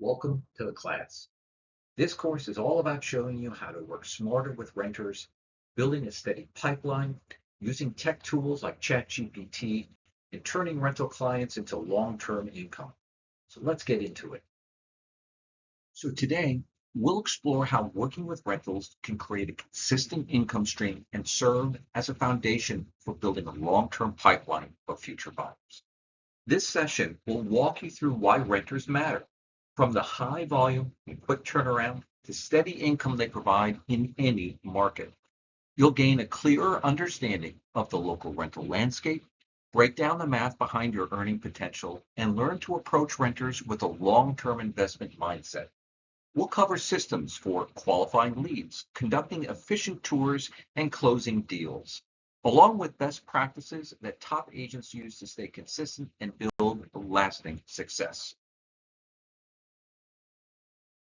Welcome to the class. This course is all about showing you how to work smarter with renters, building a steady pipeline, using tech tools like ChatGPT, and turning rental clients into long-term income. So let's get into it. So today, we'll explore how working with rentals can create a consistent income stream and serve as a foundation for building a long-term pipeline of future buyers. This session will walk you through why renters matter, from the high volume and quick turnaround to steady income they provide in any market. You'll gain a clearer understanding of the local rental landscape, break down the math behind your earning potential, and learn to approach renters with a long-term investment mindset. We'll cover systems for qualifying leads, conducting efficient tours, and closing deals, along with best practices that top agents use to stay consistent and build lasting success.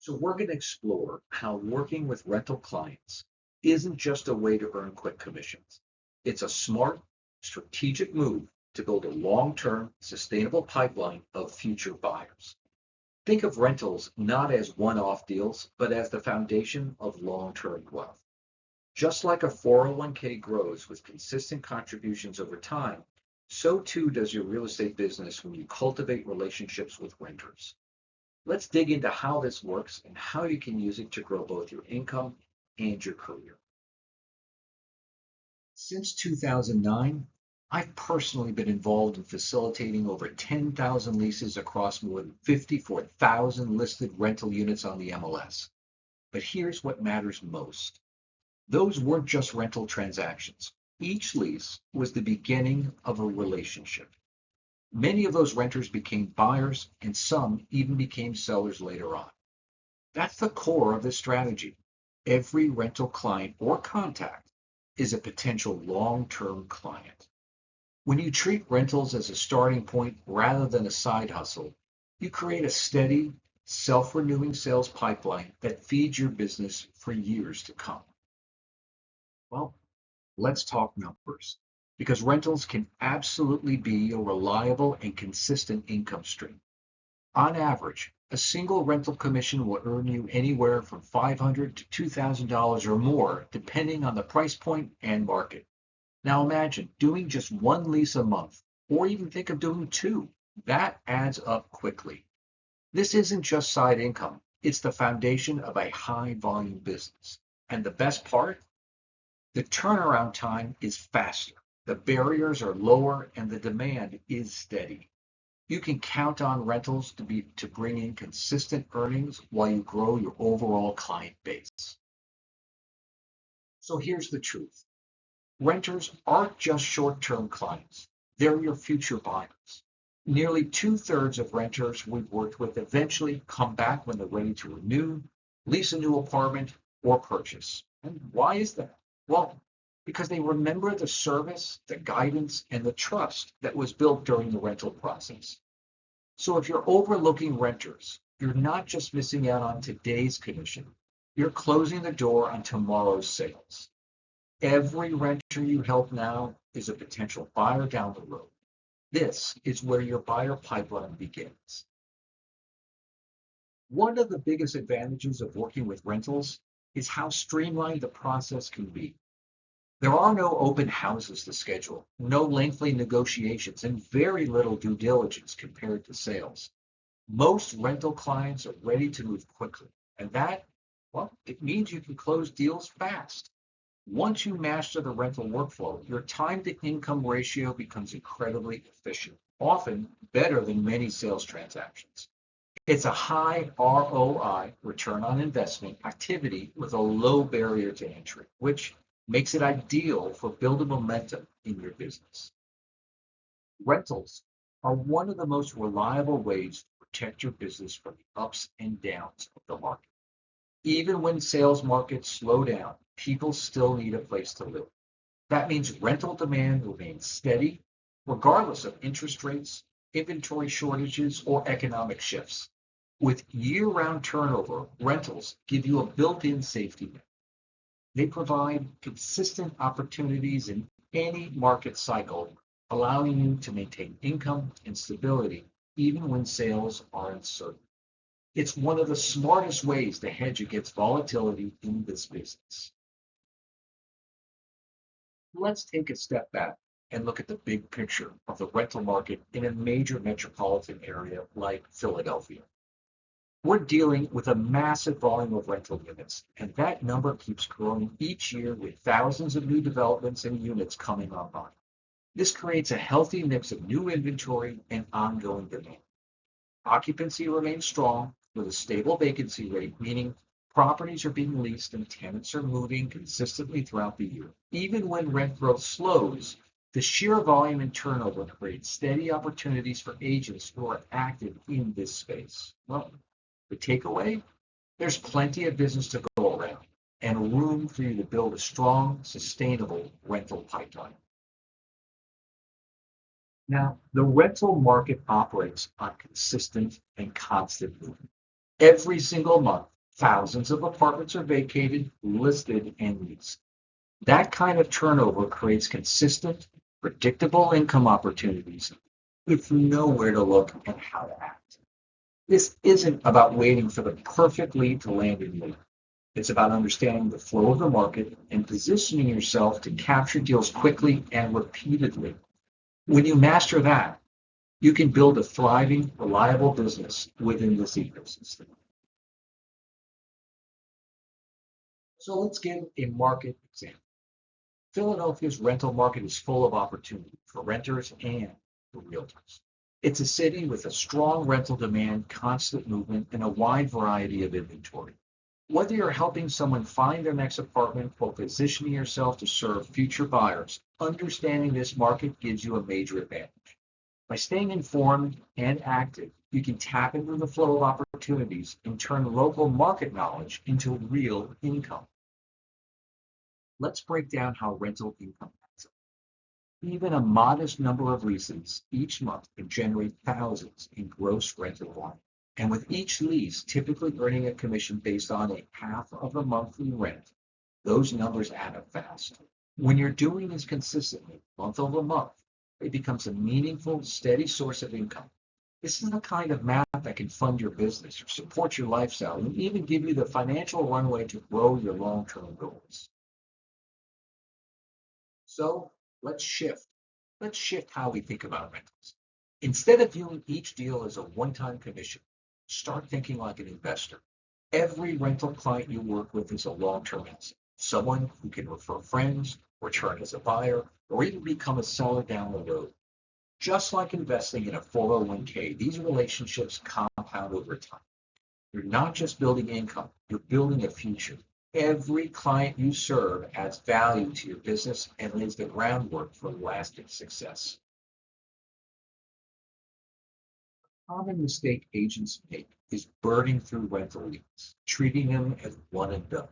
So we're going to explore how working with rental clients isn't just a way to earn quick commissions. It's a smart, strategic move to build a long-term, sustainable pipeline of future buyers. Think of rentals not as one-off deals, but as the foundation of long-term wealth. Just like a 401k grows with consistent contributions over time, so too does your real estate business when you cultivate relationships with renters. Let's dig into how this works and how you can use it to grow both your income and your career. Since 2009, I've personally been involved in facilitating over 10,000 leases across more than 54,000 listed rental units on the MLS. But here's what matters most. Those weren't just rental transactions. Each lease was the beginning of a relationship. Many of those renters became buyers, and some even became sellers later on. That's the core of this strategy. Every rental client or contact is a potential long-term client. When you treat rentals as a starting point rather than a side hustle, you create a steady, self-renewing sales pipeline that feeds your business for years to come. Well, let's talk numbers, because rentals can absolutely be a reliable and consistent income stream. On average, a single rental commission will earn you anywhere from $500 to $2,000 or more, depending on the price point and market. Now imagine doing just one lease a month, or even think of doing two. That adds up quickly. This isn't just side income, it's the foundation of a high volume business. And the best part? The turnaround time is faster, the barriers are lower, and the demand is steady. You can count on rentals to bring in consistent earnings while you grow your overall client base. So here's the truth. Renters aren't just short-term clients. They're your future buyers. Nearly two-thirds of renters we've worked with eventually come back when they're ready to renew, lease a new apartment, or purchase. And why is that? Well, because they remember the service, the guidance, and the trust that was built during the rental process. So if you're overlooking renters, you're not just missing out on today's commission, you're closing the door on tomorrow's sales. Every renter you help now is a potential buyer down the road. This is where your buyer pipeline begins. One of the biggest advantages of working with rentals is how streamlined the process can be. There are no open houses to schedule, no lengthy negotiations, and very little due diligence compared to sales. Most rental clients are ready to move quickly, and well, it means you can close deals fast. Once you master the rental workflow, your time to income ratio becomes incredibly efficient, often better than many sales transactions. It's a high ROI, return on investment, activity with a low barrier to entry, which makes it ideal for building momentum in your business. Rentals are one of the most reliable ways to protect your business from the ups and downs of the market. Even when sales markets slow down, people still need a place to live. That means rental demand remains steady, regardless of interest rates, inventory shortages, or economic shifts. With year-round turnover, rentals give you a built-in safety net. They provide consistent opportunities in any market cycle, allowing you to maintain income and stability even when sales are uncertain. It's one of the smartest ways to hedge against volatility in this business. Let's take a step back and look at the big picture of the rental market in a major metropolitan area like Philadelphia. We're dealing with a massive volume of rental units, and that number keeps growing each year with thousands of new developments and units coming online. This creates a healthy mix of new inventory and ongoing demand. Occupancy remains strong with a stable vacancy rate, meaning properties are being leased and tenants are moving consistently throughout the year. Even when rent growth slows, the sheer volume and turnover creates steady opportunities for agents who are active in this space. Well, the takeaway? There's plenty of business to go around and room for you to build a strong, sustainable rental pipeline. Now, the rental market operates on consistent and constant movement. Every single month, thousands of apartments are vacated, listed, and leased. That kind of turnover creates consistent, predictable income opportunities if you know where to look and how to act. This isn't about waiting for the perfect lead to land in you. It's about understanding the flow of the market and positioning yourself to capture deals quickly and repeatedly. When you master that, you can build a thriving, reliable business within this ecosystem. So let's give a market example. Philadelphia's rental market is full of opportunity for renters and for realtors. It's a city with a strong rental demand, constant movement, and a wide variety of inventory. Whether you're helping someone find their next apartment or positioning yourself to serve future buyers, understanding this market gives you a major advantage. By staying informed and active, you can tap into the flow of opportunities and turn local market knowledge into real income. Let's break down how rental income adds up. Even a modest number of leases each month can generate thousands in gross rental volume. And with each lease typically earning a commission based on a half of the monthly rent, those numbers add up fast. When you're doing this consistently, month over month, it becomes a meaningful, steady source of income. This is the kind of math that can fund your business or support your lifestyle and even give you the financial runway to grow your long-term goals. So let's shift. Let's shift how we think about rentals. Instead of viewing each deal as a one-time commission, start thinking like an investor. Every rental client you work with is a long-term asset, someone who can refer friends, return as a buyer, or even become a seller down the road. Just like investing in a 401k, these relationships compound over time. You're not just building income, you're building a future. Every client you serve adds value to your business and lays the groundwork for lasting success. A common mistake agents make is burning through rental leads, treating them as one and done.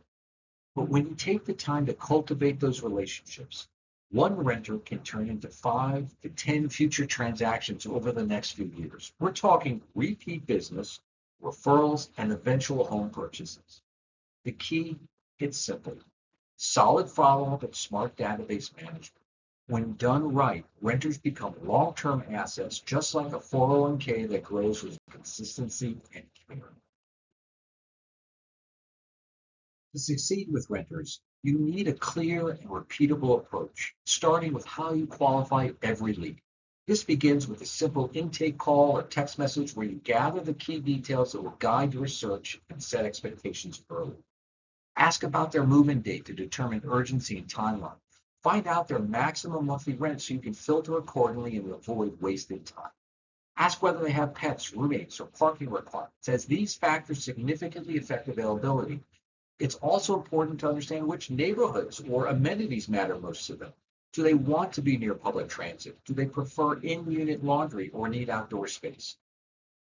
But when you take the time to cultivate those relationships, one renter can turn into 5 to 10 future transactions over the next few years. We're talking repeat business, referrals, and eventual home purchases. The key, it's simple. Solid follow-up and smart database management. When done right, renters become long-term assets, just like a 401k that grows with consistency and care. To succeed with renters, you need a clear and repeatable approach, starting with how you qualify every lead. This begins with a simple intake call or text message where you gather the key details that will guide your search and set expectations early. Ask about their move-in date to determine urgency and timeline. Find out their maximum monthly rent so you can filter accordingly and avoid wasted time. Ask whether they have pets, roommates, or parking requirements, as these factors significantly affect availability. It's also important to understand which neighborhoods or amenities matter most to them. Do they want to be near public transit? Do they prefer in-unit laundry or need outdoor space?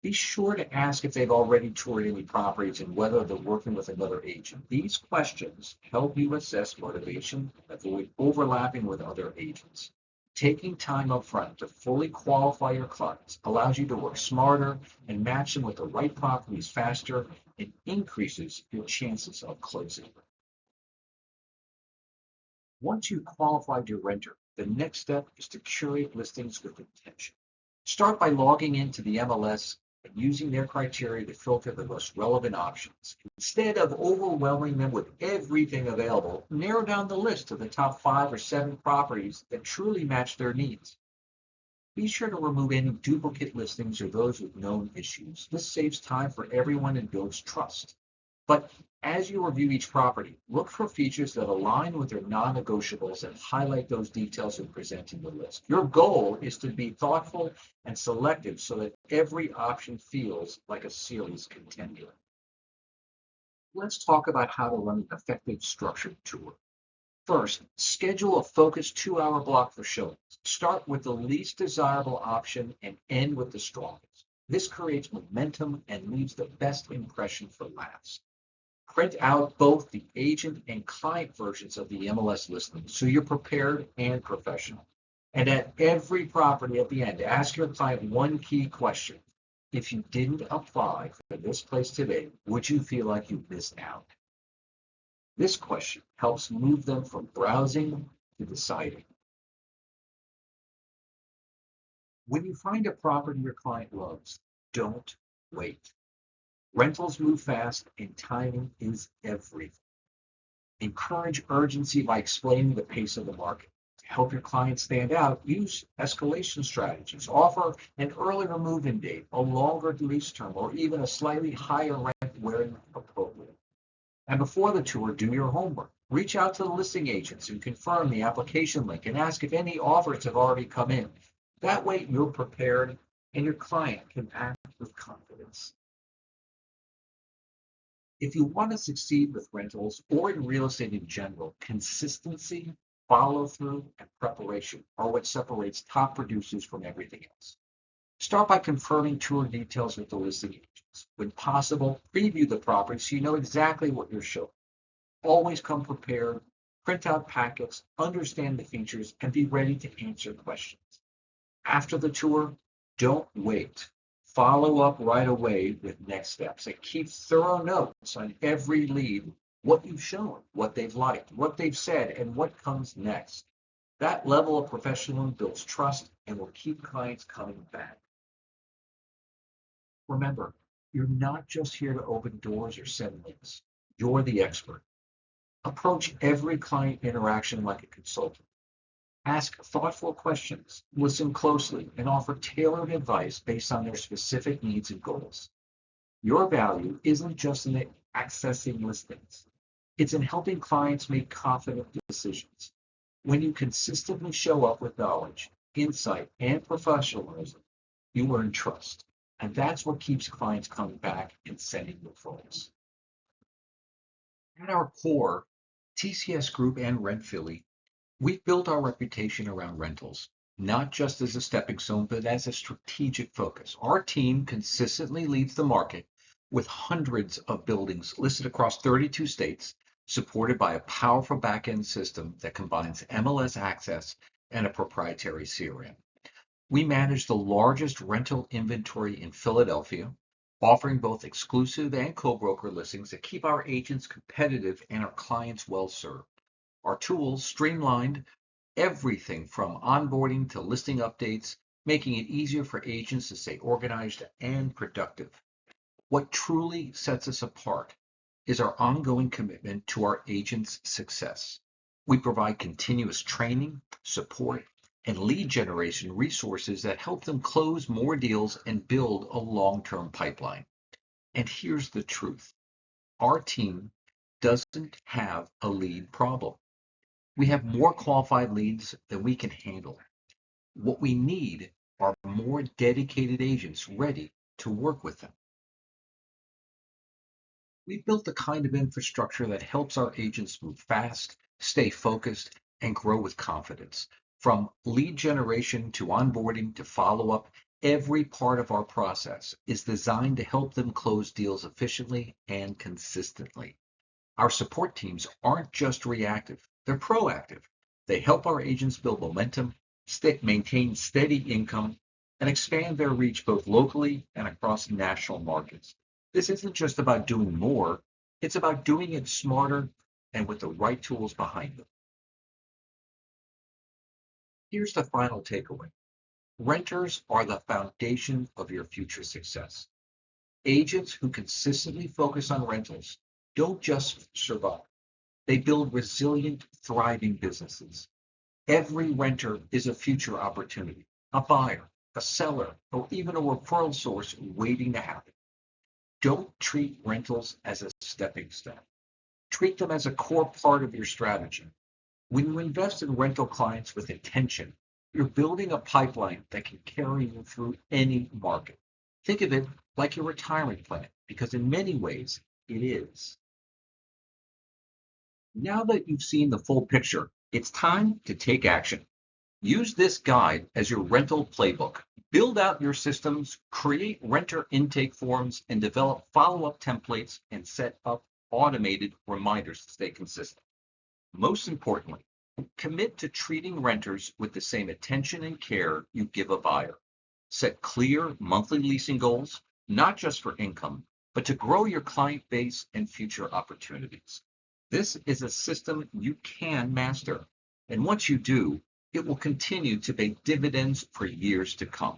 Be sure to ask if they've already toured any properties and whether they're working with another agent. These questions help you assess motivation and avoid overlapping with other agents. Taking time up front to fully qualify your clients allows you to work smarter and match them with the right properties faster and increases your chances of closing. Once you've qualified your renter, the next step is to curate listings with intention. Start by logging into the MLS and using their criteria to filter the most relevant options. Instead of overwhelming them with everything available, narrow down the list to the top 5 or 7 properties that truly match their needs. Be sure to remove any duplicate listings or those with known issues. This saves time for everyone and builds trust. But as you review each property, look for features that align with their non-negotiables and highlight those details in presenting the list. Your goal is to be thoughtful and selective so that every option feels like a serious contender. Let's talk about how to run an effective structured tour. First, schedule a focused 2-hour block for showings. Start with the least desirable option and end with the strongest. This creates momentum and leaves the best impression for last. Print out both the agent and client versions of the MLS listing so you're prepared and professional. And at every property at the end, ask your client one key question. If you didn't apply for this place today, would you feel like you missed out? This question helps move them from browsing to deciding. When you find a property your client loves, don't wait. Rentals move fast and timing is everything. Encourage urgency by explaining the pace of the market. To help your clients stand out, use escalation strategies. Offer an earlier move-in date, a longer lease term, or even a slightly higher rent where appropriate. And before the tour, do your homework. Reach out to the listing agents and confirm the application link and ask if any offers have already come in. That way you're prepared and your client can act with confidence. If you want to succeed with rentals or in real estate in general, consistency, follow through, and preparation are what separates top producers from everything else. Start by confirming tour details with the listing agents. When possible, preview the property so you know exactly what you're showing. Always come prepared, print out packets, understand the features, and be ready to answer questions. After the tour, don't wait. Follow up right away with next steps and keep thorough notes on every lead, what you've shown, what they've liked, what they've said, and what comes next. That level of professionalism builds trust and will keep clients coming back. Remember, you're not just here to open doors or send links. You're the expert. Approach every client interaction like a consultant. Ask thoughtful questions, listen closely, and offer tailored advice based on their specific needs and goals. Your value isn't just in accessing listings, it's in helping clients make confident decisions. When you consistently show up with knowledge, insight, and professionalism, you earn trust. And that's what keeps clients coming back and sending referrals. At our core, TCS Group and Rent Philly, we've built our reputation around rentals, not just as a stepping stone, but as a strategic focus. Our team consistently leads the market with hundreds of buildings listed across 32 states, supported by a powerful back-end system that combines MLS access and a proprietary CRM. We manage the largest rental inventory in Philadelphia, offering both exclusive and co-broker listings that keep our agents competitive and our clients well served. Our tools streamlined everything from onboarding to listing updates, making it easier for agents to stay organized and productive. What truly sets us apart is our ongoing commitment to our agents' success. We provide continuous training, support, and lead generation resources that help them close more deals and build a long-term pipeline. And here's the truth. Our team doesn't have a lead problem. We have more qualified leads than we can handle. What we need are more dedicated agents ready to work with them. We've built the kind of infrastructure that helps our agents move fast, stay focused, and grow with confidence. From lead generation to onboarding to follow-up, every part of our process is designed to help them close deals efficiently and consistently. Our support teams aren't just reactive, they're proactive. They help our agents build momentum, maintain steady income, and expand their reach both locally and across national markets. This isn't just about doing more, it's about doing it smarter and with the right tools behind them. Here's the final takeaway. Renters are the foundation of your future success. Agents who consistently focus on rentals don't just survive, they build resilient, thriving businesses. Every renter is a future opportunity, a buyer, a seller, or even a referral source waiting to happen. Don't treat rentals as a stepping stone. Treat them as a core part of your strategy. When you invest in rental clients with intention, you're building a pipeline that can carry you through any market. Think of it like your retirement plan, because in many ways, it is. Now that you've seen the full picture, it's time to take action. Use this guide as your rental playbook. Build out your systems, create renter intake forms, and develop follow-up templates and set up automated reminders to stay consistent. Most importantly, commit to treating renters with the same attention and care you give a buyer. Set clear monthly leasing goals, not just for income, but to grow your client base and future opportunities. This is a system you can master. And once you do, it will continue to pay dividends for years to come.